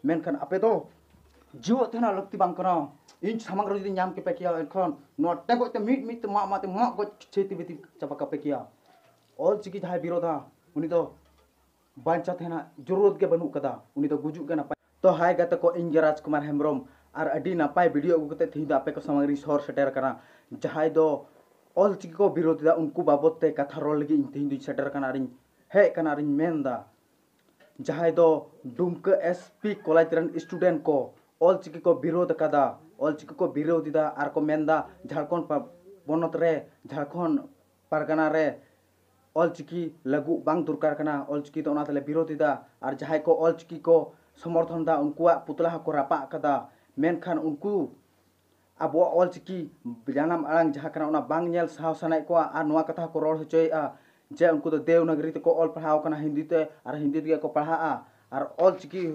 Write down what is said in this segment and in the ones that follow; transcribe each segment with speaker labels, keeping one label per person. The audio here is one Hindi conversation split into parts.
Speaker 1: मेनखान आपे तो जीव तेना लगती बांग कना इन सामang रो जदि नाम के पे किया एखन नो टेगो ते मिट मा माते मा गो छेती बेती चपा का पे किया ऑल चिकी जहां विरोधा उनी तो बांचा तेना जरूरत के बनु कदा उनी तो गुजु के नापाय तो हाय गते को इन राजकुमार हेम्ब्रम और अडी नापाय वीडियो अगुते थी दा आपे को सामang री सर सेटर कना जहां दो ऑल चिकी को विरोधा उनको बाबत ते कथा रोल लगी इन थी दु सेटर कना रिन हे कना रिन मेनदा जहां दो Dumka SP college run student को ऑल चिकी को विरोध कदा ऑल चिकी को विरोधिदा आर को मेनदा झारखंड बनत रे झारखंड परगना रे ऑल चिकी लगू बांग दुरकार कना ऑल चिकी तो ओनातले विरोधिदा और जहां को ऑल चिकी को समर्थन दा उनकुआ पुतला को रापा कदा मेनखान उनको अब ऑल चिकी जानम आड़ांग जहां कना ओना बांग नेल साव सनाय को आर नोआ कथा को रोड होचोयआ जे उनको तो देवनागरी ते को ऑल पढ़ाव कना हिंदी ते और हिंदी ते को पढ़ाआ और ऑल चिकी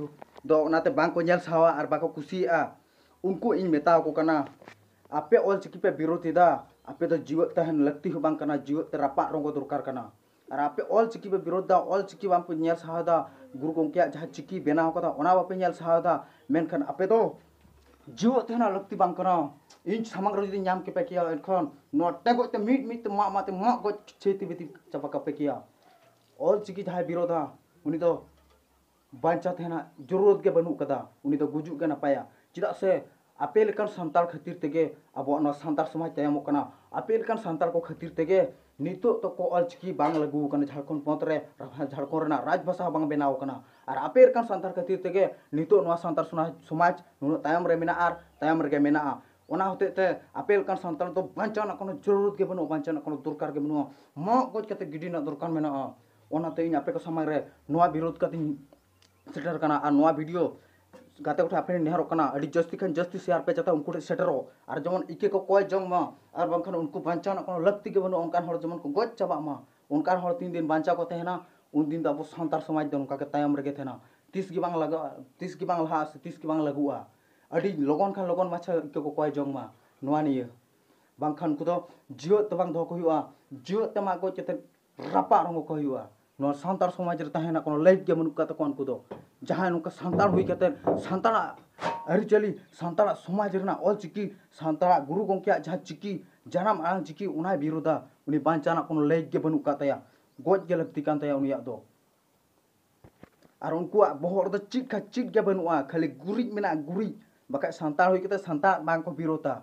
Speaker 1: दो ओनाते बांग को नेल सावा और बाको कुसिया उनको इन मेता को कना आपे ऑल चिकी पे विरोधिदा आपे तो जीवत तहन लगती हो बांग कना जीवत ते रापा रंगो दरकार कना और आपे ऑल चिकी पे विरोध दा ऑल चिकी बांग पे नेल साहादा गुरु गोंके जहां चिकी बेनाव कदा ओना बापे नेल साहादा मेनखान आपे तो जीवत तहना लगती बांग कना इन सामang रो जदि नाम के पे किया एखन नो टेगो ते मिट मा माते मा गो छेती बेती चपा का पे किया ऑल चिकी जहां विरोधा उनी तो बांचा तेना जरूरत के बनु कदा उनी तो गुजु के नापाया चिदा से आपे लेकान संताल खातिर तेगे अब न संताल समाज तयमो कना आपे लेकान संताल को खातिर तेगे नितो तो को ऑल चिकी बांग लगू कना झारखंड पौत रे झारखंड रेना राजभाषा बांग बेनाव कना और आपे लेकान संताल खातिर तेगे नितो नवा संताल समाज नुनो तायम रे मेना आर तायम रे मेना ओना होते ते आपे लेकान संताल तो बांचा ना कोनो जरूरत के बनु बांचा ना कोनो दरकार के बनु म गोज कते गिडी ना दरकार मेना ओना ते इन आपे को समाज रे नवा विरोध कति सेटर कना और नवा वीडियो गाते उठा आपे नेहर कना अडी जस्ती खन जस्ती शेयर पे जाता उनको सेटरो और जमन इके को कोय जंग मा और बंखन उनको बांचा ना कोनो लगती के बनु उनकान हर जमन को गोज चाबा मा उनकान हर 3 दिन बांचा को तेना उन दिन अब संतार समाज दन उनका के तायम रगे थेना 30 की बांग लगा 30 की बांग लहा 30 की बांग लगुआ अडी लगन खान लगन माछा के को कोय जंग मा नवा निये बंखन को तो जियो त बांग धो को हुआ जियो त मा गोज चते रापा रंग को हुआ नो संतार समाज रे तहेना कोनो लाइफ के मनुका त कोन को दो जहां नुका संतार हुई कते संतारा अरिचली संतारा समाज रेना ऑल चिकी संतारा गुरु गोंकिया जहां चिकी जानम आंग चिकी उना विरोधा उनी बांचाना कोनो लाइफ के बनुका तया गोज के लगती कान तया उनिया दो और उनको बहर दो चिट के बनुआ खाली गुरी मेना गुरी बका संतार हुई कते संतार बांग को विरोधा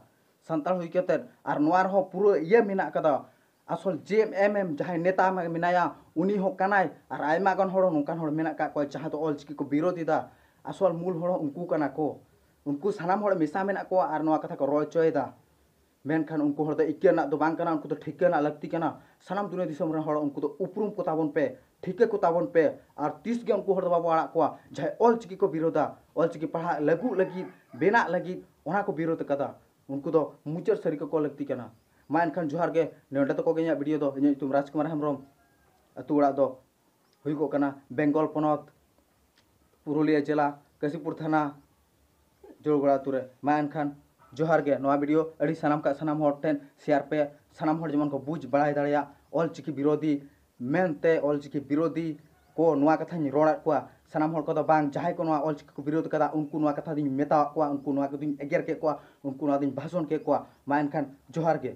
Speaker 1: संतार हुई कते और नवार हो पूरा ये मेना कदा आसल जेएमएम जहां नेता मेनाया उनी हो कनाय और आयमा गन हड़ नोकान हड़ मेना का को जहां तो ऑल चिकी को विरोधिदा आसल मूल हड़ उनको कना को उनको सानाम हड़ मिसा मेना को और नवा कथा को रोचोयदा मेनखान उनको हड़ दो इकेना दो बांग कना उनको तो ठिकेना लगती कना सानाम दुनिया दिसम रे हड़ उनको तो उपरुम को ताबन पे ठिके को ताबन पे और 30 के उनको हड़ बाबू आड़ा को जहां ऑल चिकी को विरोधा ऑल चिकी पढ़ा लगू लगी बेना लगी ओना को विरोध कदा उनको तो मुचर सरी को लगती कना मा एनखान जोहार के नेडा तो को गया वीडियो दो इन तुम राजकुमार हेम्ब्रम अतु उड़ा दो हुई को कना बेंगल पनत पुरुलिया जिला काशीपुर थाना जोड़गड़ा तुरे मा एनखान जोहार के नवा वीडियो अड़ी सनाम का सनाम हर टेन शेयर पे सनाम हर जमन को बुझ बढ़ाई दाड़िया ऑल चिकी विरोधी मेनते ऑल चिकी विरोधी को नवा कथा रोड़ा को सनाम हर को बांग जहां को नवा ऑल चिकी को विरोध कदा उनको नवा कथा दिन मेता को उनको नवा को दिन एगेर के को उनको नवा दिन भाषण के को मा एनखान जोहार के।